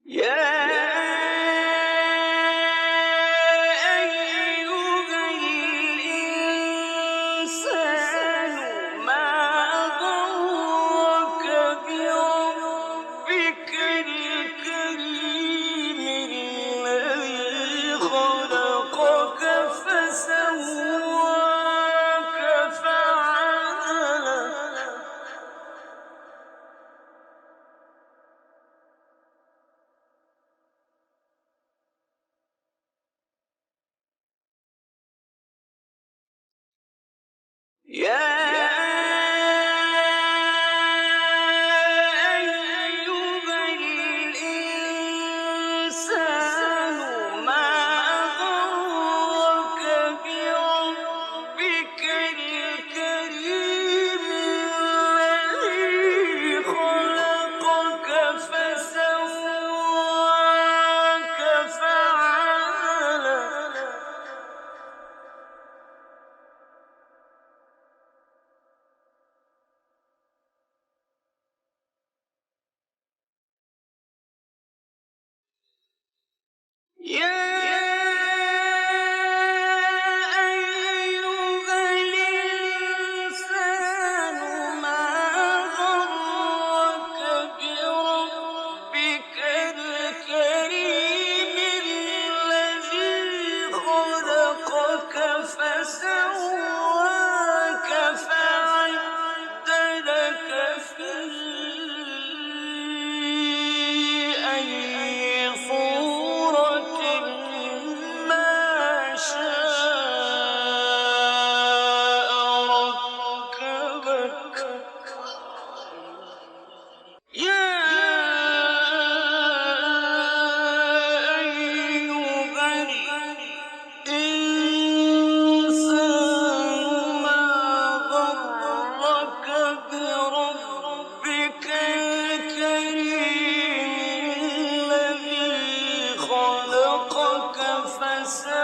يا أيها الإنسان ما غرك بربك الكريم الذي خلقك فسواك فعدلك. يا أيها الإنسان ما غرك بربك الكريم الذي خلقك فسواك فعدلك. يا أيها الإنسان ما غرك بربك الكريم الذي خلقك فسواك فعدلك في أي صورة ما شاء ركبك. يا أيها الإنسان ما غرك بربك الكريم الذي خلقك فسواك